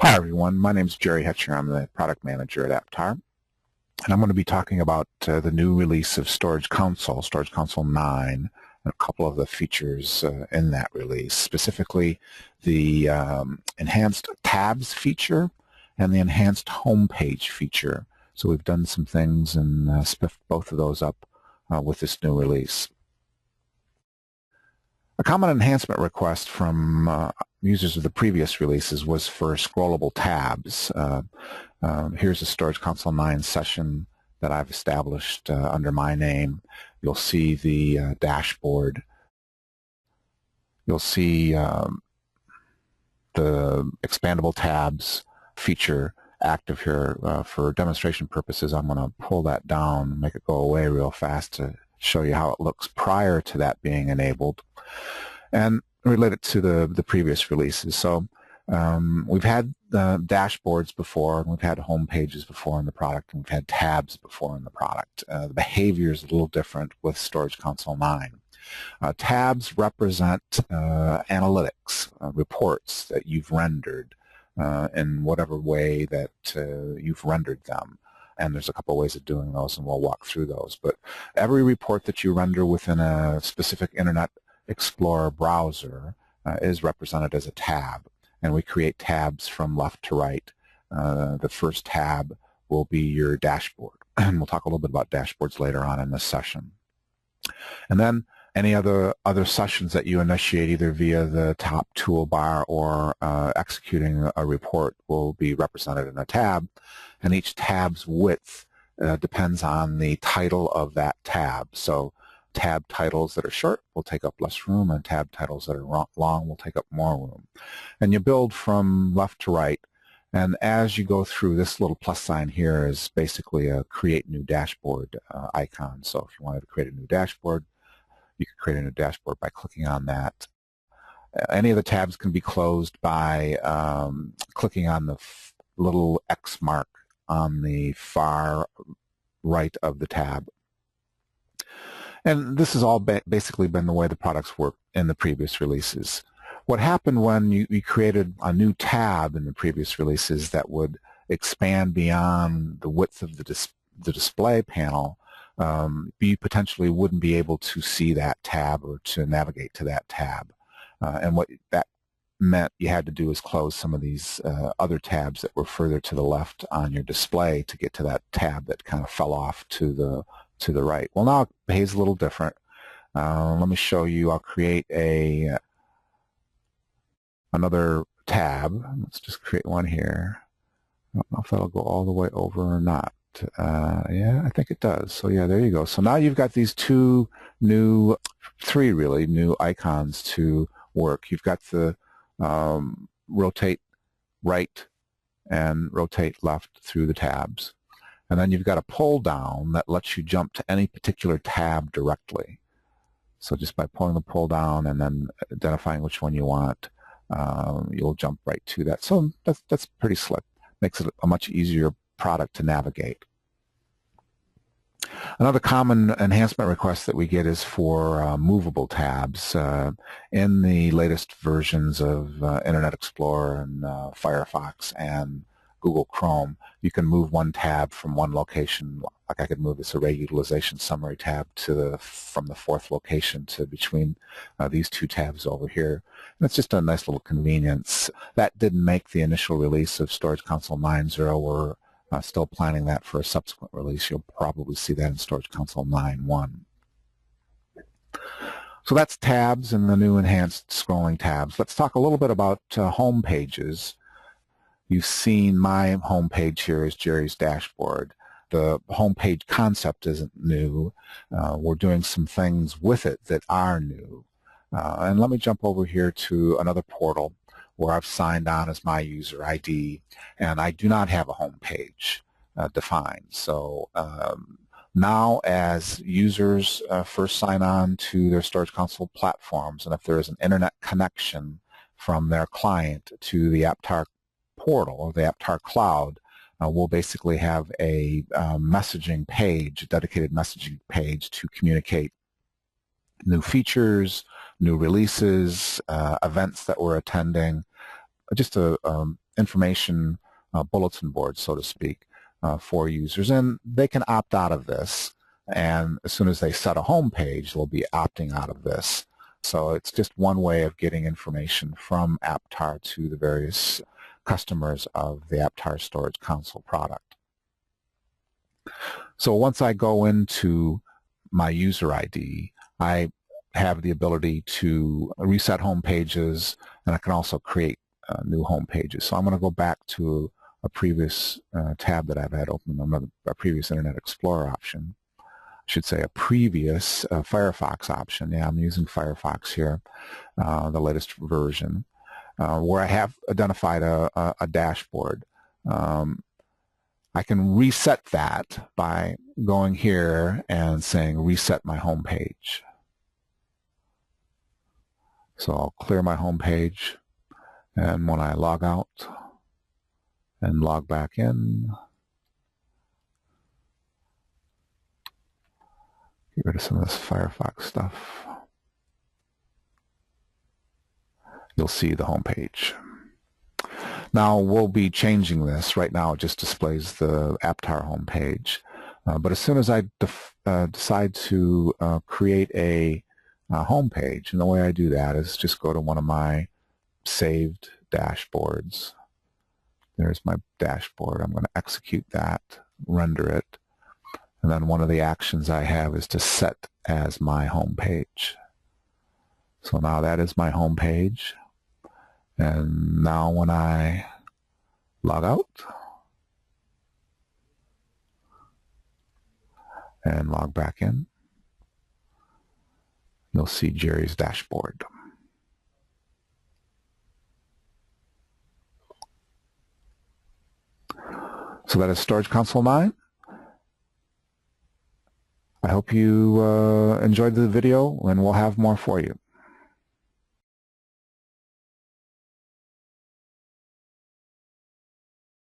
Hi everyone, my name is Jerry Hetcher. I'm the product manager at APTARE, and I'm going to be talking about the new release of StorageConsole 9, and a couple of the features in that release, specifically the enhanced tabs feature and the enhanced homepage feature. So we've done some things and spiffed both of those up with this new release. A common enhancement request from users of the previous releases was for scrollable tabs. Here's a StorageConsole 9 session that I've established under my name. You'll see the dashboard. You'll see the expandable tabs feature active here. For demonstration purposes, I'm going to pull that down and make it go away real fast to show you how it looks prior to that being enabled, and relate it to the previous releases. So we've had dashboards before, and we've had home pages before in the product, and we've had tabs before in the product. The behavior is a little different with StorageConsole 9. Tabs represent analytics, reports that you've rendered in whatever way that you've rendered them. And there's a couple of ways of doing those, and we'll walk through those. But every report that you render within a specific Internet Explorer browser is represented as a tab. And we create tabs from left to right. The first tab will be your dashboard. And we'll talk a little bit about dashboards later on in this session. And then any other sessions that you initiate either via the top toolbar or executing a report will be represented in a tab, and each tab's width depends on the title of that tab. So tab titles that are short will take up less room, and tab titles that are long will take up more room. And you build from left to right, and as you go through, this little plus sign here is basically a create new dashboard icon. So if you wanted to create a new dashboard, you can create a new dashboard by clicking on that. Any of the tabs can be closed by clicking on the little X mark on the far right of the tab. And this has all basically been the way the products work in the previous releases. What happened when you created a new tab in the previous releases that would expand beyond the width of the display panel, you potentially wouldn't be able to see that tab or to navigate to that tab. And what that meant you had to do is close some of these other tabs that were further to the left on your display to get to that tab that kind of fell off to the right. Well, now it behaves a little different. Let me show you. I'll create another tab. Let's just create one here. I don't know if that'll go all the way over or not. Yeah, I think it does. So yeah, there you go. So now you've got these three really new icons to work. You've got the rotate right and rotate left through the tabs. And then you've got a pull down that lets you jump to any particular tab directly. So just by pulling the pull down and then identifying which one you want, you'll jump right to that. So that's pretty slick. Makes it a much easier product to navigate. Another common enhancement request that we get is for movable tabs. In the latest versions of Internet Explorer and Firefox and Google Chrome, you can move one tab from one location. Like I could move this array utilization summary tab from the fourth location to between these two tabs over here. And it's just a nice little convenience. That didn't make the initial release of StorageConsole 9.0. We're still planning that for a subsequent release. You'll probably see that in StorageConsole 9.1. So that's tabs and the new enhanced scrolling tabs. Let's talk a little bit about home pages. You've seen my home page here is Jerry's dashboard. The home page concept isn't new. We're doing some things with it that are new. And let me jump over here to another portal where I've signed on as my user ID, and I do not have a home page defined. So now as users first sign on to their StorageConsole platforms, and if there is an internet connection from their client to the APTARE portal or the APTARE cloud, we'll basically have a messaging page, a dedicated messaging page to communicate new features, new releases, events that we're attending, just a information bulletin board, so to speak, for users, and they can opt out of this. And as soon as they set a home page, they'll be opting out of this. So it's just one way of getting information from APTARE to the various customers of the APTARE Storage Console product. So once I go into my user ID, I have the ability to reset home pages, and I can also create new home pages. So I'm going to go back to a previous tab that I've had open, a previous Internet Explorer option. I should say a previous Firefox option. Yeah, I'm using Firefox here, the latest version, where I have identified a dashboard. I can reset that by going here and saying reset my home page. So I'll clear my home page, and when I log out and log back in, get rid of some of this Firefox stuff, you'll see the home page. Now we'll be changing this. Right now it just displays the APTARE home page. But as soon as I decide to create a home page, and the way I do that is just go to one of my saved dashboards. There's my dashboard. I'm going to execute that, render it, and then one of the actions I have is to set as my home page. So now that is my home page. And now when I log out and log back in, you'll see Jerry's dashboard. So that is Storage Console 9. I hope you enjoyed the video, and we'll have more for you.